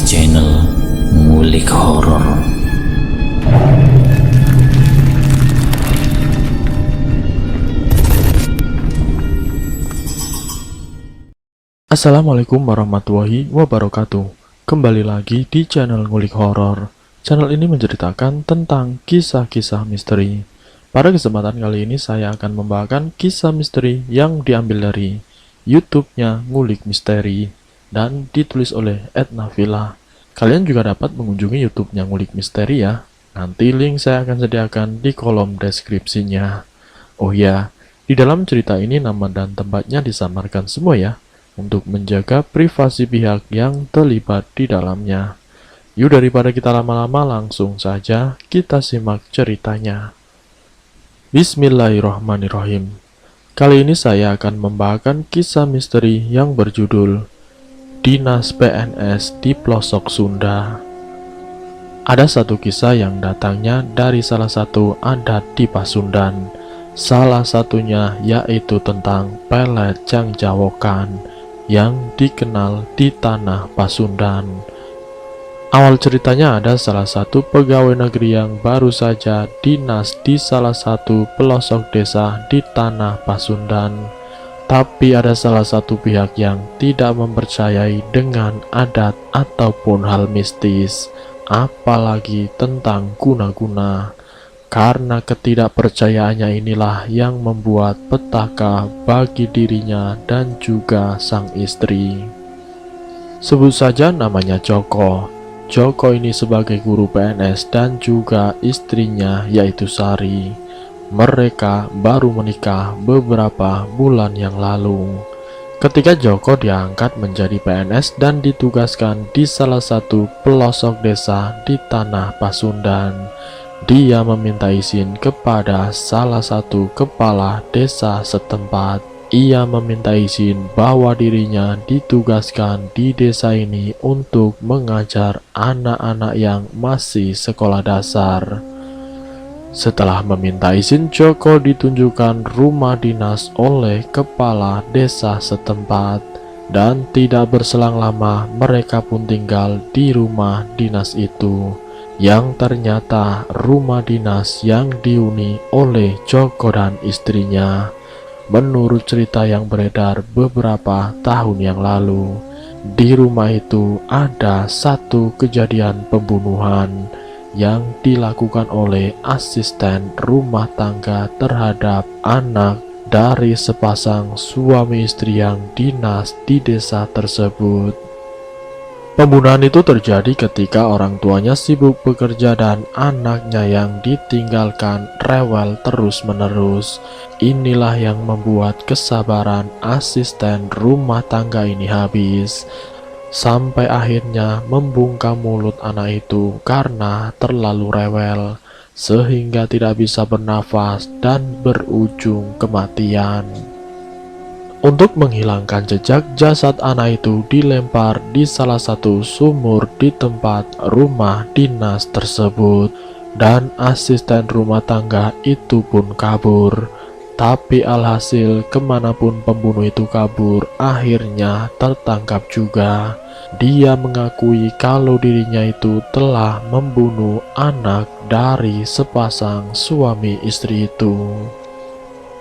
channel Ngulik Horor. Assalamualaikum warahmatullahi wabarakatuh. Kembali lagi di channel Ngulik Horor. Channel ini menceritakan tentang kisah-kisah misteri. Pada kesempatan kali ini saya akan membawakan kisah misteri yang diambil dari YouTube-nya Ngulik Misteri dan ditulis oleh Edna Villa. Kalian juga dapat mengunjungi YouTube-nya Ngulik Misteri ya. Nanti link saya akan sediakan di kolom deskripsinya. Oh ya, di dalam cerita ini nama dan tempatnya disamarkan semua ya, untuk menjaga privasi pihak yang terlibat di dalamnya. Yuk daripada kita lama-lama, langsung saja kita simak ceritanya. Bismillahirrahmanirrahim. Kali ini saya akan membawakan kisah misteri yang berjudul Dinas PNS di Pelosok Sunda. Ada satu kisah yang datangnya dari salah satu adat di Pasundan. Salah satunya yaitu tentang pelet Jangjawokan yang dikenal di tanah Pasundan. Awal ceritanya ada salah satu pegawai negeri yang baru saja dinas di salah satu pelosok desa di tanah Pasundan. Tapi ada salah satu pihak yang tidak mempercayai dengan adat ataupun hal mistis, apalagi tentang guna-guna. Karena ketidakpercayaannya inilah yang membuat petaka bagi dirinya dan juga sang istri. Sebut saja namanya Joko. Joko ini sebagai guru PNS dan juga istrinya yaitu Sari. Mereka baru menikah beberapa bulan yang lalu. Ketika Joko diangkat menjadi PNS dan ditugaskan di salah satu pelosok desa di tanah Pasundan, dia meminta izin kepada salah satu kepala desa setempat. Ia meminta izin bahwa dirinya ditugaskan di desa ini untuk mengajar anak-anak yang masih sekolah dasar. Setelah meminta izin, Joko ditunjukkan rumah dinas oleh kepala desa setempat, dan tidak berselang lama mereka pun tinggal di rumah dinas itu, yang ternyata rumah dinas yang dihuni oleh Joko dan istrinya. Menurut cerita yang beredar beberapa tahun yang lalu, di rumah itu ada satu kejadian pembunuhan yang dilakukan oleh asisten rumah tangga terhadap anak dari sepasang suami istri yang dinas di desa tersebut. Pembunuhan itu terjadi ketika orang tuanya sibuk bekerja dan anaknya yang ditinggalkan rewel terus-menerus. Inilah yang membuat kesabaran asisten rumah tangga ini habis. Sampai akhirnya membungkam mulut anak itu karena terlalu rewel, sehingga tidak bisa bernafas dan berujung kematian. Untuk menghilangkan jejak, jasad anak itu dilempar di salah satu sumur di tempat rumah dinas tersebut, dan asisten rumah tangga itu pun kabur. Tapi alhasil kemanapun pembunuh itu kabur, akhirnya tertangkap juga. Dia mengakui kalau dirinya itu telah membunuh anak dari sepasang suami istri itu.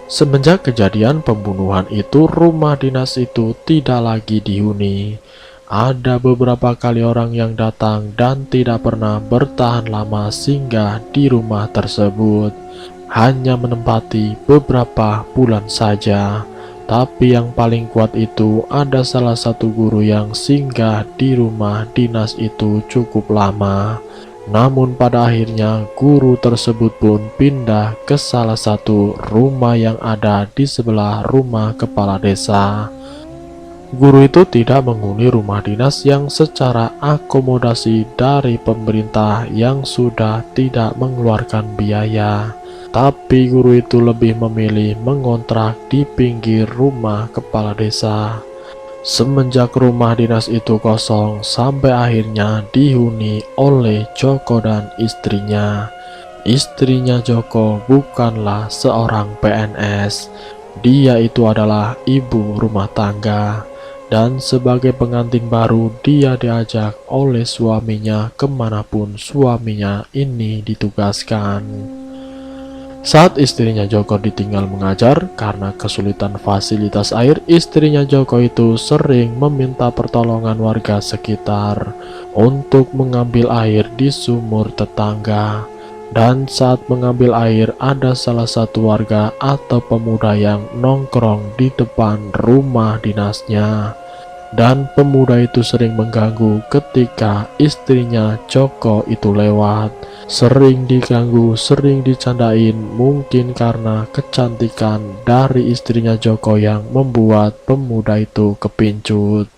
Semenjak kejadian pembunuhan itu, rumah dinas itu tidak lagi dihuni. Ada beberapa kali orang yang datang dan tidak pernah bertahan lama singgah di rumah tersebut. Hanya menempati beberapa bulan saja. Tapi yang paling kuat itu ada salah satu guru yang singgah di rumah dinas itu cukup lama. Namun pada akhirnya guru tersebut pun pindah ke salah satu rumah yang ada di sebelah rumah kepala desa. Guru itu tidak menghuni rumah dinas yang secara akomodasi dari pemerintah yang sudah tidak mengeluarkan biaya. Tapi guru itu lebih memilih mengontrak di pinggir rumah kepala desa. Semenjak rumah dinas itu kosong, sampai akhirnya dihuni oleh Joko dan istrinya. Istrinya Joko bukanlah seorang PNS, dia itu adalah ibu rumah tangga. dan sebagai pengantin baru dia diajak oleh suaminya kemanapun suaminya ini ditugaskan. Saat istrinya Joko ditinggal mengajar karena kesulitan fasilitas air, istrinya Joko itu sering meminta pertolongan warga sekitar untuk mengambil air di sumur tetangga. Dan saat mengambil air, ada salah satu warga atau pemuda yang nongkrong di depan rumah dinasnya. Dan pemuda itu sering mengganggu ketika istrinya Joko itu lewat. Sering diganggu, sering dicandain, mungkin karena kecantikan dari istrinya Joko yang membuat pemuda itu kepincut.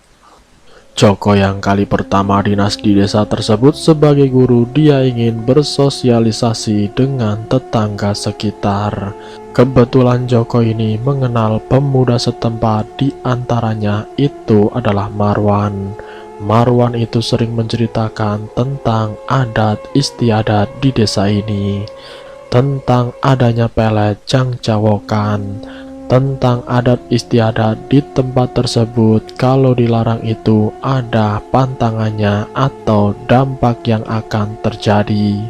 Joko yang kali pertama dinas di desa tersebut sebagai guru, dia ingin bersosialisasi dengan tetangga sekitar. Kebetulan Joko ini mengenal pemuda setempat, di antaranya itu adalah Marwan. Marwan itu sering menceritakan tentang adat istiadat di desa ini, tentang adanya pelet jangcawokan, tentang adat istiadat di tempat tersebut. Kalau dilarang itu ada pantangannya atau dampak yang akan terjadi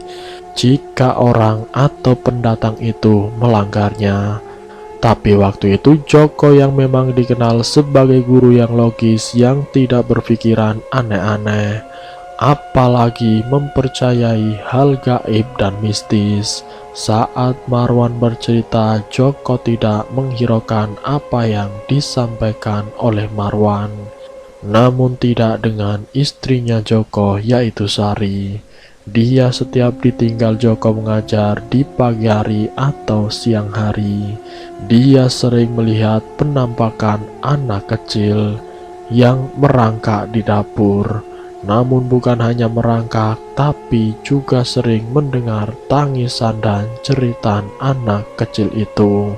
jika orang atau pendatang itu melanggarnya. Tapi waktu itu Joko yang memang dikenal sebagai guru yang logis, yang tidak berpikiran aneh-aneh, apalagi mempercayai hal gaib dan mistis. Saat Marwan bercerita, Joko tidak menghiraukan apa yang disampaikan oleh Marwan. Namun tidak dengan istrinya Joko, yaitu Sari. Dia setiap ditinggal Joko mengajar di pagi hari atau siang hari, dia sering melihat penampakan anak kecil yang merangkak di dapur. Namun bukan hanya merangkak, tapi juga sering mendengar tangisan dan jeritan anak kecil itu.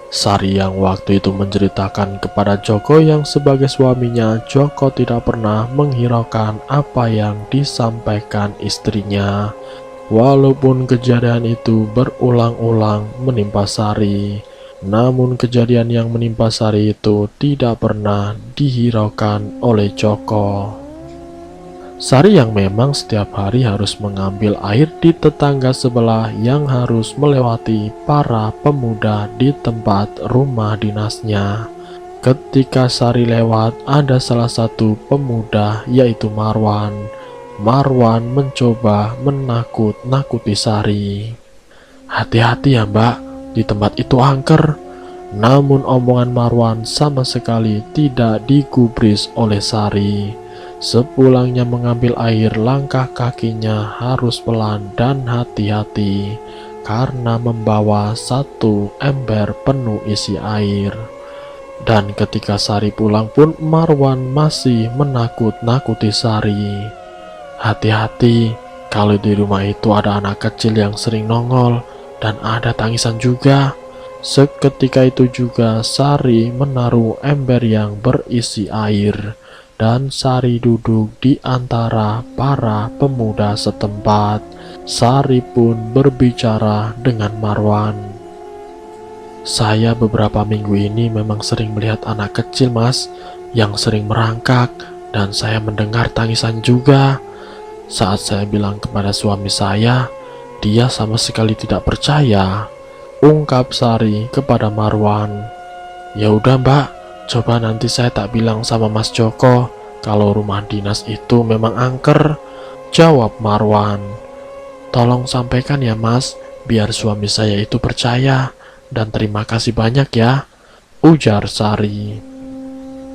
Sari yang waktu itu menceritakan kepada Joko yang sebagai suaminya, Joko tidak pernah menghiraukan apa yang disampaikan istrinya. Walaupun kejadian itu berulang-ulang menimpa Sari, namun kejadian yang menimpa Sari itu tidak pernah dihiraukan oleh Joko. Sari yang memang setiap hari harus mengambil air di tetangga sebelah, yang harus melewati para pemuda di tempat rumah dinasnya. Ketika Sari lewat, ada salah satu pemuda yaitu Marwan. Marwan mencoba menakut-nakuti Sari. "Hati-hati ya mbak, di tempat itu angker." Namun omongan Marwan sama sekali tidak digubris oleh Sari. Sepulangnya mengambil air, langkah kakinya harus pelan dan hati-hati karena membawa satu ember penuh isi air. Dan ketika Sari pulang pun Marwan masih menakut-nakuti Sari. "Hati-hati, kalau di rumah itu ada anak kecil yang sering nongol dan ada tangisan juga." Seketika itu juga Sari menaruh ember yang berisi air, dan Sari duduk di antara para pemuda setempat. Sari pun berbicara dengan Marwan. "Saya beberapa minggu ini memang sering melihat anak kecil mas, yang sering merangkak, dan saya mendengar tangisan juga. Saat saya bilang kepada suami saya, dia sama sekali tidak percaya," ungkap Sari kepada Marwan. "Ya udah mbak, coba nanti saya tak bilang sama Mas Joko kalau rumah dinas itu memang angker," jawab Marwan. "Tolong sampaikan ya mas, biar suami saya itu percaya, dan terima kasih banyak ya," ujar Sari.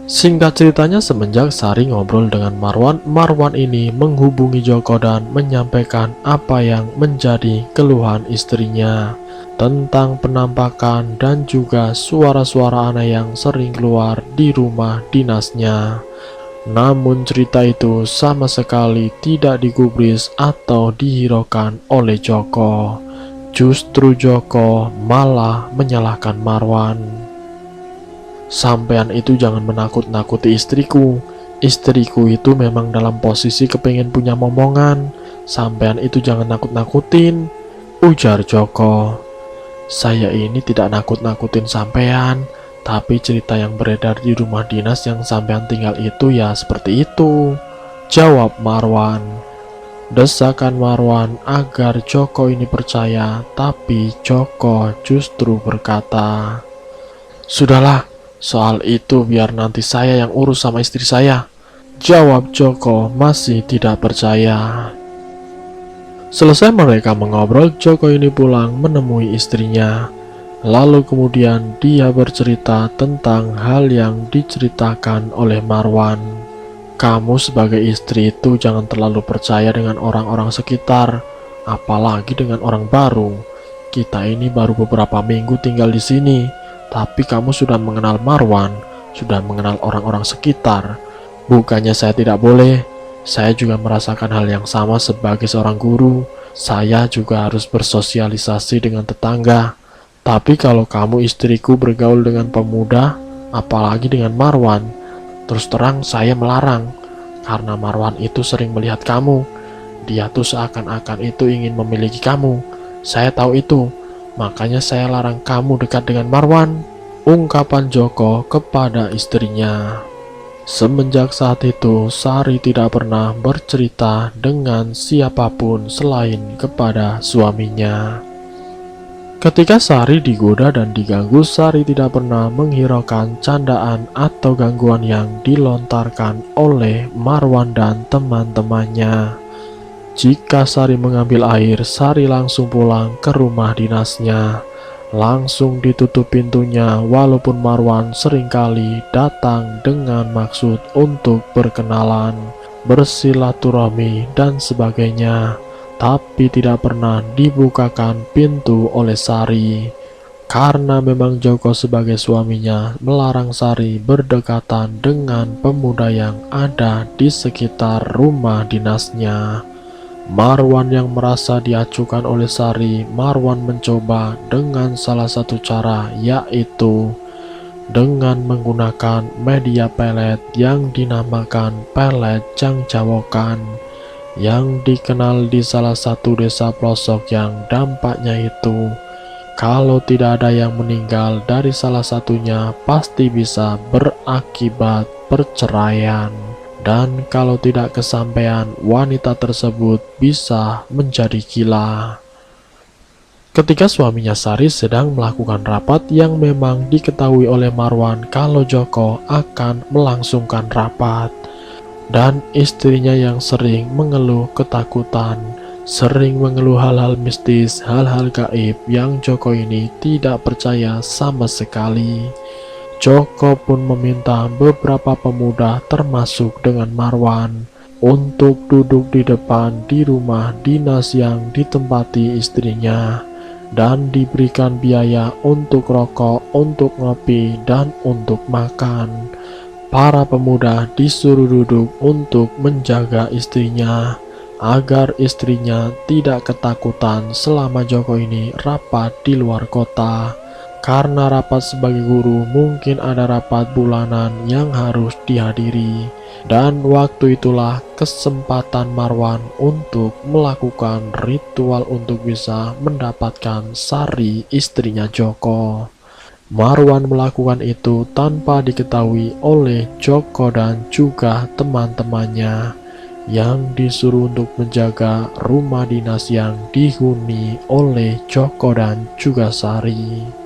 Singkat ceritanya, semenjak Sari ngobrol dengan Marwan, Marwan ini menghubungi Joko dan menyampaikan apa yang menjadi keluhan istrinya tentang penampakan dan juga suara-suara aneh yang sering keluar di rumah dinasnya. Namun cerita itu sama sekali tidak digubris atau dihiraukan oleh Joko. Justru Joko malah menyalahkan Marwan. "Sampean itu jangan menakut-nakuti istriku. Istriku itu memang dalam posisi kepengen punya momongan. Sampean itu jangan nakut-nakutin," ujar Joko. "Saya ini tidak nakut-nakutin sampean. Tapi cerita yang beredar di rumah dinas yang sampean tinggal itu ya seperti itu, jawab Marwan. Desakan Marwan agar Joko ini percaya, tapi Joko justru berkata, "Sudahlah, soal itu biar nanti saya yang urus sama istri saya," jawab Joko masih tidak percaya. Selesai mereka mengobrol, Joko ini pulang menemui istrinya. Lalu kemudian dia bercerita tentang hal yang diceritakan oleh Marwan. "Kamu sebagai istri itu jangan terlalu percaya dengan orang-orang sekitar, apalagi dengan orang baru. Kita ini baru beberapa minggu tinggal di sini, tapi kamu sudah mengenal Marwan, sudah mengenal orang-orang sekitar. Bukannya saya tidak boleh, saya juga merasakan hal yang sama sebagai seorang guru. Saya juga harus bersosialisasi dengan tetangga. Tapi kalau kamu istriku bergaul dengan pemuda, apalagi dengan Marwan, terus terang saya melarang. Karena Marwan itu sering melihat kamu. Dia tuh seakan-akan itu ingin memiliki kamu. Saya tahu itu, makanya saya larang kamu dekat dengan Marwan," ungkapan Joko kepada istrinya. Semenjak saat itu, Sari tidak pernah bercerita dengan siapapun selain kepada suaminya. Ketika Sari digoda dan diganggu, Sari tidak pernah menghiraukan candaan atau gangguan yang dilontarkan oleh Marwan dan teman-temannya. Jika Sari mengambil air, Sari langsung pulang ke rumah dinasnya. Langsung ditutup pintunya, walaupun Marwan seringkali datang dengan maksud untuk berkenalan, bersilaturahmi, dan sebagainya. Tapi tidak pernah dibukakan pintu oleh Sari, karena memang Joko sebagai suaminya melarang Sari berdekatan dengan pemuda yang ada di sekitar rumah dinasnya. Marwan yang merasa diacukan oleh Sari, Marwan mencoba dengan salah satu cara, yaitu dengan menggunakan media pelet yang dinamakan pelet Jangjawokan, yang dikenal di salah satu desa pelosok yang dampaknya itu, kalau tidak ada yang meninggal dari salah satunya, pasti bisa berakibat perceraian. Dan kalau tidak kesampaian, wanita tersebut bisa menjadi gila. Ketika suaminya Sari sedang melakukan rapat yang memang diketahui oleh Marwan kalau Joko akan melangsungkan rapat, dan istrinya yang sering mengeluh ketakutan, sering mengeluh hal-hal mistis, hal-hal gaib yang Joko ini tidak percaya sama sekali. Joko pun meminta beberapa pemuda termasuk dengan Marwan untuk duduk di depan di rumah dinas yang ditempati istrinya dan diberikan biaya untuk rokok, untuk ngopi, dan untuk makan. Para pemuda disuruh duduk untuk menjaga istrinya agar istrinya tidak ketakutan selama Joko ini rapat di luar kota. Karena rapat sebagai guru mungkin ada rapat bulanan yang harus dihadiri. Dan waktu itulah kesempatan Marwan untuk melakukan ritual untuk bisa mendapatkan Sari, istrinya Joko. Marwan melakukan itu tanpa diketahui oleh Joko dan juga teman-temannya yang disuruh untuk menjaga rumah dinas yang dihuni oleh Joko dan juga Sari.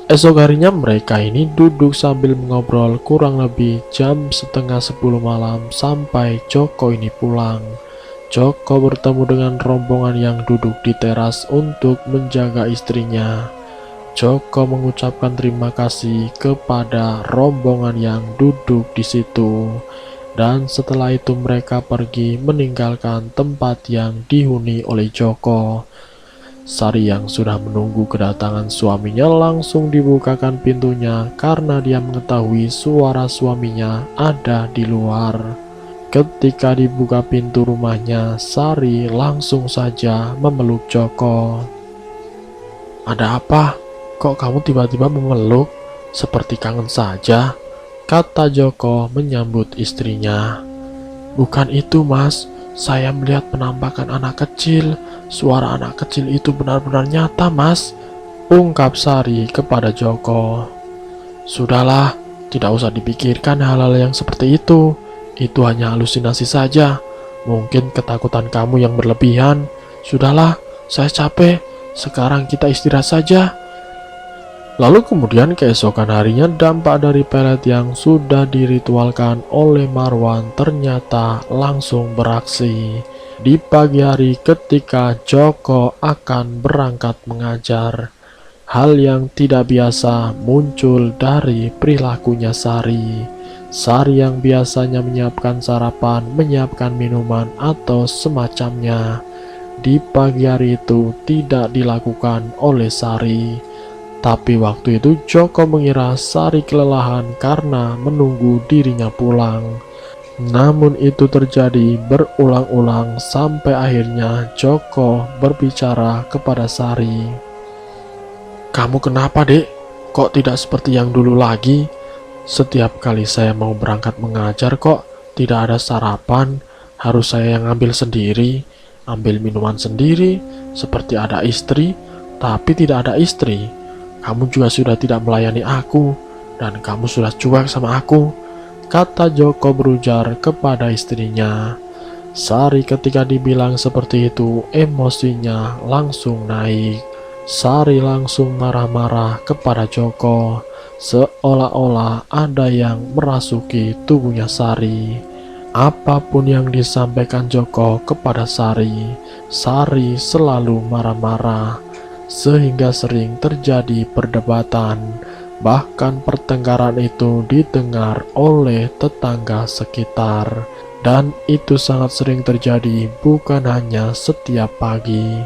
Esok harinya mereka ini duduk sambil mengobrol kurang lebih jam setengah 10 malam sampai Joko ini pulang. Joko bertemu dengan rombongan yang duduk di teras untuk menjaga istrinya. Joko mengucapkan terima kasih kepada rombongan yang duduk di situ, dan setelah itu mereka pergi meninggalkan tempat yang dihuni oleh Joko. Sari yang sudah menunggu kedatangan suaminya langsung dibukakan pintunya karena dia mengetahui suara suaminya ada di luar. Ketika dibuka pintu rumahnya, Sari langsung saja memeluk Joko. "Ada apa? Kok kamu tiba-tiba memeluk? Seperti kangen saja," kata Joko menyambut istrinya. "Bukan itu, Mas. Saya melihat penampakan anak kecil. Suara anak kecil itu benar-benar nyata, Mas," ungkap Sari kepada Joko. Sudahlah, tidak usah dipikirkan hal-hal yang seperti itu. Itu hanya halusinasi saja. Mungkin ketakutan kamu yang berlebihan. Sudahlah, saya capek. Sekarang kita istirahat saja. Lalu kemudian keesokan harinya dampak dari pelet yang sudah diritualkan oleh Marwan ternyata langsung beraksi. Di pagi hari ketika Joko akan berangkat mengajar, hal yang tidak biasa muncul dari perilakunya Sari. Sari yang biasanya menyiapkan sarapan, menyiapkan minuman atau semacamnya, di pagi hari itu tidak dilakukan oleh Sari. Tapi waktu itu Joko mengira Sari kelelahan karena menunggu dirinya pulang. Namun itu terjadi berulang-ulang sampai akhirnya Joko berbicara kepada Sari. "Kamu kenapa, Dek? Kok tidak seperti yang dulu lagi? Setiap kali saya mau berangkat mengajar kok tidak ada sarapan, harus saya yang ambil sendiri, ambil minuman sendiri, seperti ada istri, tapi tidak ada istri. Kamu juga sudah tidak melayani aku, dan kamu sudah cuek sama aku," kata Joko berujar kepada istrinya. Sari ketika dibilang seperti itu, emosinya langsung naik. Sari langsung marah-marah kepada Joko, seolah-olah ada yang merasuki tubuhnya Sari. Apapun yang disampaikan Joko kepada Sari, Sari selalu marah-marah. Sehingga sering terjadi perdebatan, bahkan pertengkaran itu didengar oleh tetangga sekitar. Dan itu sangat sering terjadi bukan hanya setiap pagi,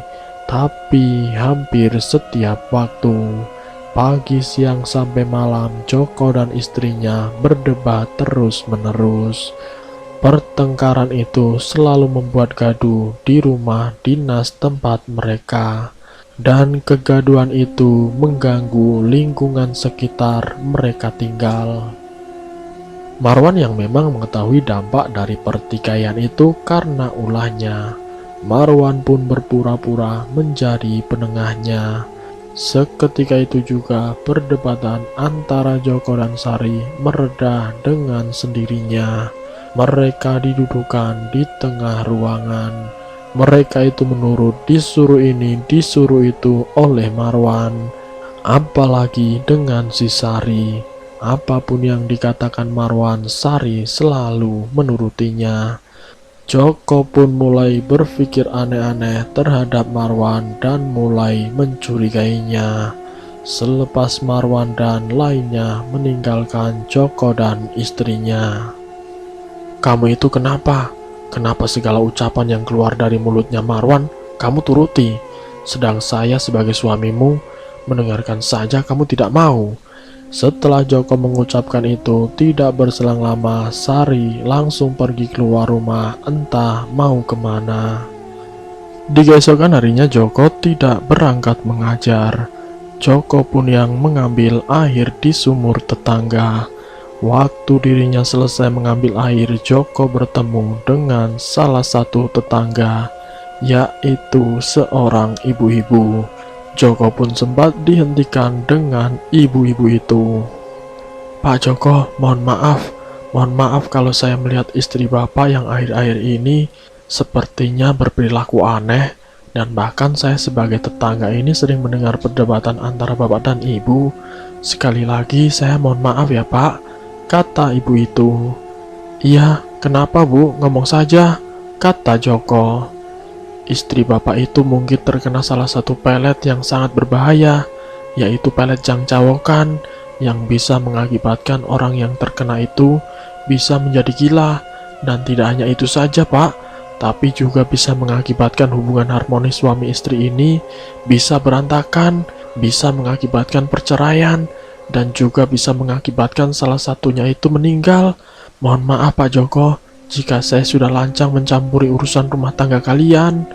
tapi hampir setiap waktu. Pagi, siang, sampai malam Joko dan istrinya berdebat terus-menerus. Pertengkaran itu selalu membuat gaduh di rumah dinas tempat mereka. Dan kegaduhan itu mengganggu lingkungan sekitar mereka tinggal. Marwan yang memang mengetahui dampak dari pertikaian itu karena ulahnya, Marwan pun berpura-pura menjadi penengahnya. Seketika itu juga perdebatan antara Joko dan Sari mereda dengan sendirinya. Mereka didudukan di tengah ruangan. Mereka itu menurut, disuruh ini, disuruh itu oleh Marwan. Apalagi dengan si Sari. Apapun yang dikatakan Marwan, Sari selalu menurutinya. Joko pun mulai berpikir aneh-aneh terhadap Marwan dan mulai mencurigainya. Selepas Marwan dan lainnya meninggalkan Joko dan istrinya. "Kamu itu kenapa? Kenapa segala ucapan yang keluar dari mulutnya Marwan kamu turuti? Sedang saya sebagai suamimu mendengarkan saja kamu tidak mau." Setelah Joko mengucapkan itu, tidak berselang lama Sari langsung pergi keluar rumah entah mau kemana. Di keesokan harinya Joko tidak berangkat mengajar. Joko pun yang mengambil air di sumur tetangga. Waktu dirinya selesai mengambil air, Joko bertemu dengan salah satu tetangga, yaitu seorang ibu-ibu. Joko pun sempat dihentikan dengan ibu-ibu itu. "Pak Joko, mohon maaf kalau saya melihat istri Bapak yang akhir-akhir ini sepertinya berperilaku aneh, dan bahkan saya sebagai tetangga ini sering mendengar perdebatan antara Bapak dan Ibu. Sekali lagi saya mohon maaf ya Pak," kata ibu itu. "Iya, kenapa Bu? Ngomong saja," kata Joko. "Istri Bapak itu mungkin terkena salah satu pelet yang sangat berbahaya, yaitu pelet jangcawokan, yang bisa mengakibatkan orang yang terkena itu bisa menjadi gila. Dan tidak hanya itu saja Pak, tapi juga bisa mengakibatkan hubungan harmonis suami istri ini bisa berantakan, bisa mengakibatkan perceraian, dan juga bisa mengakibatkan salah satunya itu meninggal. Mohon maaf Pak Joko, jika saya sudah lancang mencampuri urusan rumah tangga kalian,"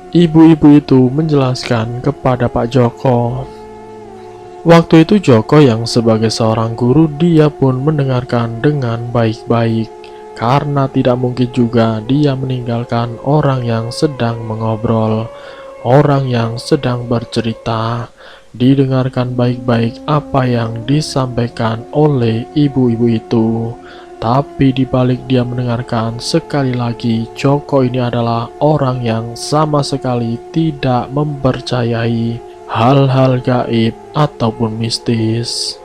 ibu-ibu itu menjelaskan kepada Pak Joko. Waktu itu Joko yang sebagai seorang guru, dia pun mendengarkan dengan baik-baik. Karena tidak mungkin juga dia meninggalkan orang yang sedang mengobrol, orang yang sedang bercerita. didengarkan baik-baik apa yang disampaikan oleh ibu-ibu itu. Tapi dibalik dia mendengarkan, sekali lagi Joko ini adalah orang yang sama sekali tidak mempercayai hal-hal gaib ataupun mistis.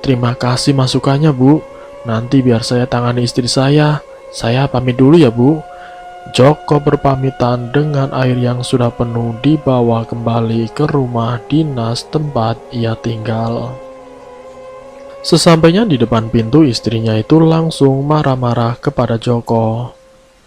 Terima kasih masukannya, Bu. Nanti biar saya tangani istri saya. Saya pamit dulu ya, Bu. Joko berpamitan dengan air yang sudah penuh dibawa kembali ke rumah dinas tempat ia tinggal. Sesampainya di depan pintu, istrinya itu langsung marah-marah kepada Joko.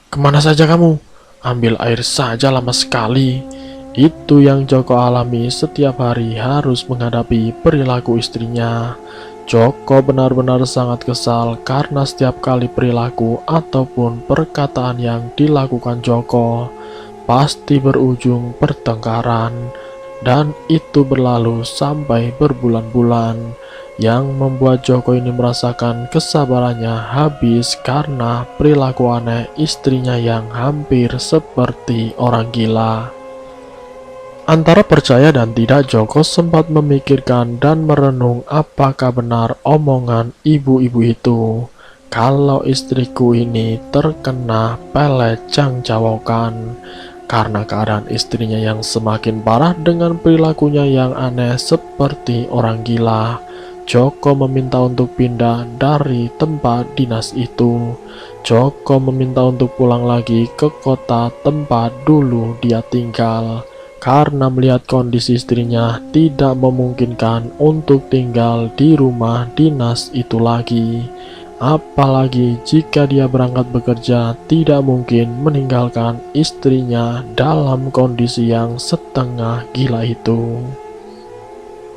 "Kemana saja kamu? Ambil air saja lama sekali." Itu yang Joko alami setiap hari harus menghadapi perilaku istrinya. Joko benar-benar sangat kesal karena setiap kali perilaku ataupun perkataan yang dilakukan Joko pasti berujung pertengkaran, dan itu berlalu sampai berbulan-bulan, yang membuat Joko ini merasakan kesabarannya habis karena perilaku aneh istrinya yang hampir seperti orang gila. Antara percaya dan tidak, Joko sempat memikirkan dan merenung apakah benar omongan ibu-ibu itu kalau istriku ini terkena pelet cangcawokan. Karena keadaan istrinya yang semakin parah dengan perilakunya yang aneh seperti orang gila, Joko meminta untuk pindah dari tempat dinas itu. Joko meminta untuk pulang lagi ke kota tempat dulu dia tinggal, karena melihat kondisi istrinya tidak memungkinkan untuk tinggal di rumah dinas itu lagi. Apalagi jika dia berangkat bekerja, tidak mungkin meninggalkan istrinya dalam kondisi yang setengah gila itu.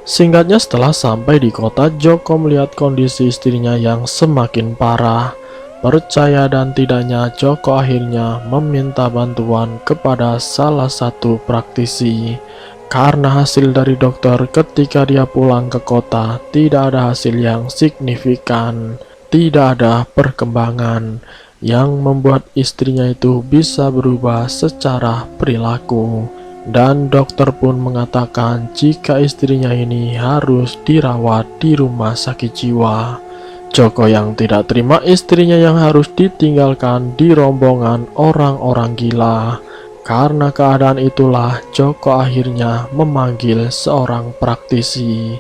Singkatnya, setelah sampai di kota, Joko melihat kondisi istrinya yang semakin parah. Percaya dan tidaknya, Joko akhirnya meminta bantuan kepada salah satu praktisi. Karena hasil dari dokter ketika dia pulang ke kota tidak ada hasil yang signifikan, tidak ada perkembangan yang membuat istrinya itu bisa berubah secara perilaku. Dan dokter pun mengatakan jika istrinya ini harus dirawat di rumah sakit jiwa. Joko yang tidak terima istrinya yang harus ditinggalkan di rombongan orang-orang gila. Karena keadaan itulah Joko akhirnya memanggil seorang praktisi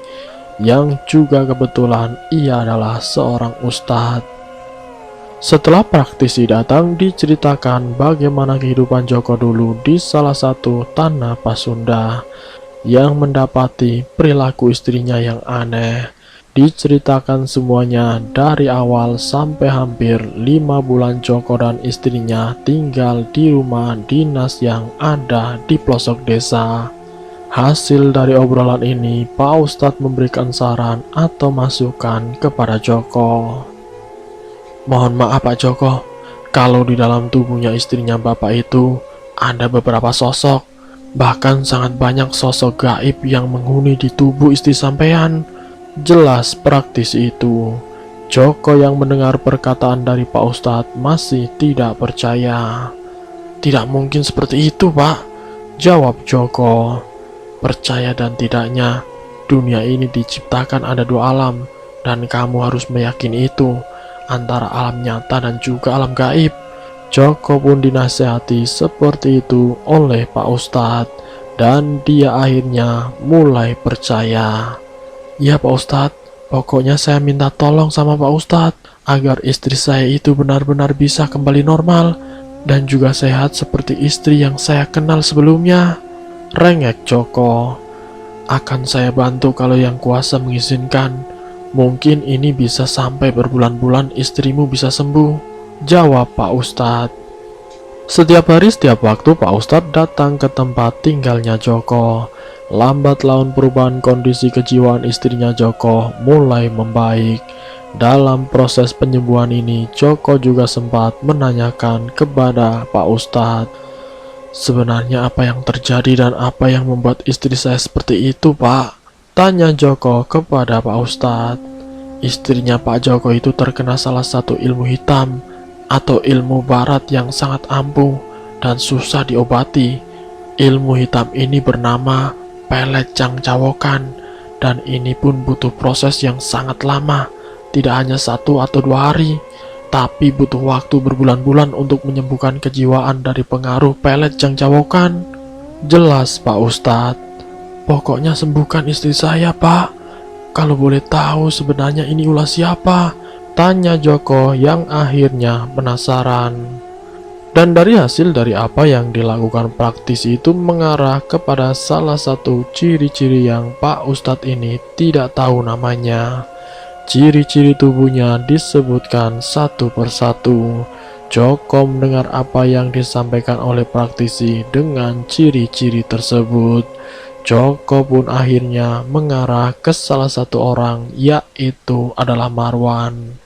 yang juga kebetulan ia adalah seorang ustadz. Setelah praktisi datang, diceritakan bagaimana kehidupan Joko dulu di salah satu tanah Pasunda yang mendapati perilaku istrinya yang aneh. Diceritakan semuanya dari awal sampai hampir 5 bulan Joko dan istrinya tinggal di rumah dinas yang ada di pelosok desa. Hasil dari obrolan ini, Pak Ustadz memberikan saran atau masukan kepada Joko. "Mohon maaf Pak Joko, kalau di dalam tubuhnya istrinya Bapak itu ada beberapa sosok, bahkan sangat banyak sosok gaib yang menghuni di tubuh istri sampean," jelas praktisi itu. Joko yang mendengar perkataan dari Pak Ustadz masih tidak percaya. "Tidak mungkin seperti itu Pak," jawab Joko. "Percaya dan tidaknya, dunia ini diciptakan ada 2 alam, dan kamu harus meyakini itu, antara alam nyata dan juga alam gaib." Joko pun dinasehati seperti itu oleh Pak Ustadz, dan dia akhirnya mulai percaya. "Ya Pak Ustadz, pokoknya saya minta tolong sama Pak Ustadz agar istri saya itu benar-benar bisa kembali normal dan juga sehat seperti istri yang saya kenal sebelumnya," rengek Joko. "Akan saya bantu kalau yang kuasa mengizinkan. Mungkin ini bisa sampai berbulan-bulan istrimu bisa sembuh," jawab Pak Ustadz. Setiap hari, setiap waktu Pak Ustadz datang ke tempat tinggalnya Joko. Lambat laun perubahan kondisi kejiwaan istrinya Joko mulai membaik. Dalam proses penyembuhan ini, Joko juga sempat menanyakan kepada Pak Ustadz, "Sebenarnya apa yang terjadi dan apa yang membuat istri saya seperti itu Pak?" tanya Joko kepada Pak Ustadz. Istrinya Pak Joko itu terkena salah satu ilmu hitam atau ilmu barat yang sangat ampuh dan susah diobati. Ilmu hitam ini bernama pelet cangcawokan, dan ini pun butuh proses yang sangat lama, tidak hanya 1 atau 2 hari, tapi butuh waktu berbulan-bulan untuk menyembuhkan kejiwaan dari pengaruh pelet jangcawokan. Jelas Pak Ustadz, pokoknya sembuhkan istri saya Pak. Kalau boleh tahu sebenarnya ini ulah siapa? Tanya Joko yang akhirnya penasaran. Dan dari hasil dari apa yang dilakukan praktisi itu mengarah kepada salah satu ciri-ciri yang Pak Ustadz ini tidak tahu namanya. Ciri-ciri tubuhnya disebutkan satu persatu. Joko mendengar apa yang disampaikan oleh praktisi dengan ciri-ciri tersebut. Joko pun akhirnya mengarah ke salah satu orang, yaitu adalah Marwan.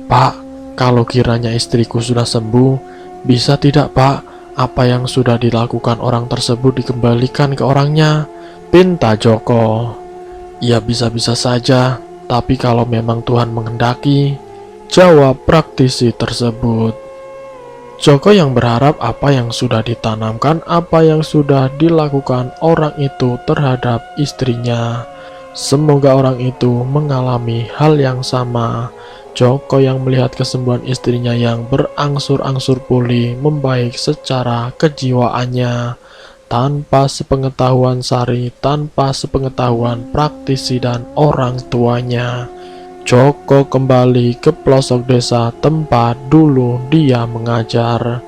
Pak, kalau kiranya istriku sudah sembuh, bisa tidak Pak, apa yang sudah dilakukan orang tersebut dikembalikan ke orangnya? Pinta Joko. Ya bisa-bisa saja, tapi kalau memang Tuhan menghendaki, jawab praktisi tersebut. Joko yang berharap apa yang sudah ditanamkan, apa yang sudah dilakukan orang itu terhadap istrinya, semoga orang itu mengalami hal yang sama. Joko yang melihat kesembuhan istrinya yang berangsur-angsur pulih membaik secara kejiwaannya, tanpa sepengetahuan Sari, tanpa sepengetahuan praktisi dan orang tuanya. Joko kembali ke pelosok desa tempat dulu dia mengajar.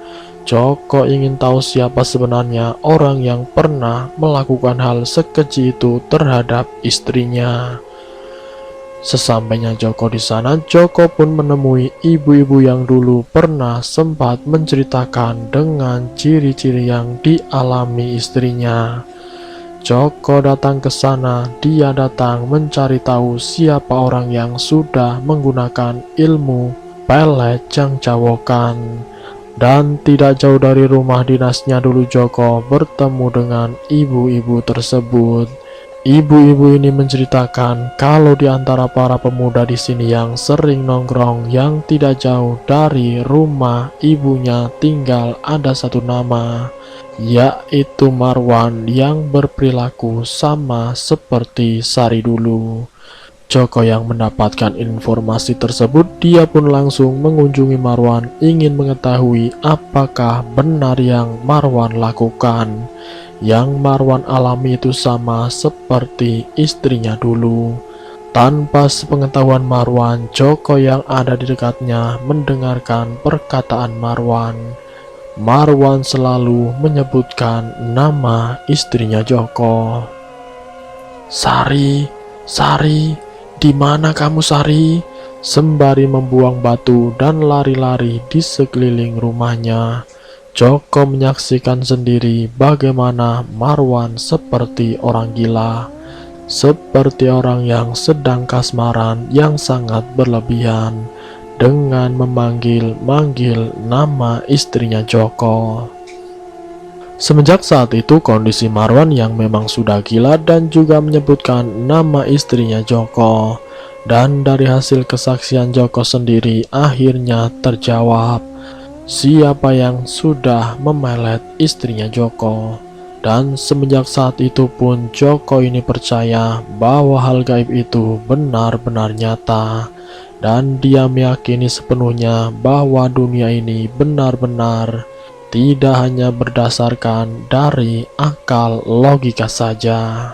Joko ingin tahu siapa sebenarnya orang yang pernah melakukan hal sekeji itu terhadap istrinya. Sesampainya Joko di sana, Joko pun menemui ibu-ibu yang dulu pernah sempat menceritakan dengan ciri-ciri yang dialami istrinya. Joko datang ke sana, dia datang mencari tahu siapa orang yang sudah menggunakan ilmu pelet jangcawokan. Dan tidak jauh dari rumah dinasnya dulu Joko bertemu dengan ibu-ibu tersebut. Ibu-ibu ini menceritakan kalau di antara para pemuda di sini yang sering nongkrong yang tidak jauh dari rumah ibunya tinggal ada satu nama, yaitu Marwan yang berperilaku sama seperti Sari dulu. Joko yang mendapatkan informasi tersebut, dia pun langsung mengunjungi Marwan ingin mengetahui apakah benar yang Marwan lakukan. Yang Marwan alami itu sama seperti istrinya dulu. Tanpa sepengetahuan Marwan, Joko yang ada di dekatnya mendengarkan perkataan Marwan. Marwan selalu menyebutkan nama istrinya Joko. Sari, Sari, di mana kamu Sari? Sembari membuang batu dan lari-lari di sekeliling rumahnya. Joko menyaksikan sendiri bagaimana Marwan seperti orang gila, seperti orang yang sedang kasmaran yang sangat berlebihan dengan memanggil-manggil nama istrinya Joko. Semenjak saat itu kondisi Marwan yang memang sudah gila dan juga menyebutkan nama istrinya Joko. Dan dari hasil kesaksian Joko sendiri akhirnya terjawab siapa yang sudah memelet istrinya Joko. Dan semenjak saat itu pun Joko ini percaya bahwa hal gaib itu benar-benar nyata. Dan dia meyakini sepenuhnya bahwa dunia ini benar-benar tidak hanya berdasarkan dari akal logika saja.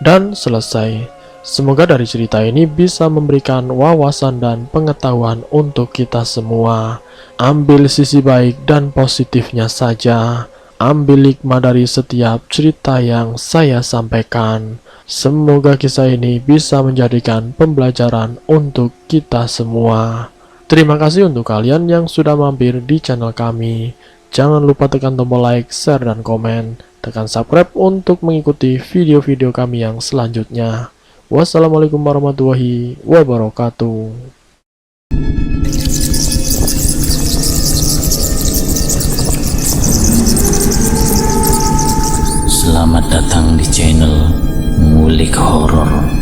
Dan selesai. Semoga dari cerita ini bisa memberikan wawasan dan pengetahuan untuk kita semua. Ambil sisi baik dan positifnya saja. Ambil hikmah dari setiap cerita yang saya sampaikan. Semoga kisah ini bisa menjadikan pembelajaran untuk kita semua. Terima kasih untuk kalian yang sudah mampir di channel kami. Jangan lupa tekan tombol like, share, dan komen. Tekan subscribe untuk mengikuti video-video kami yang selanjutnya. Wassalamualaikum warahmatullahi wabarakatuh. Selamat datang di channel Ngulik Horor.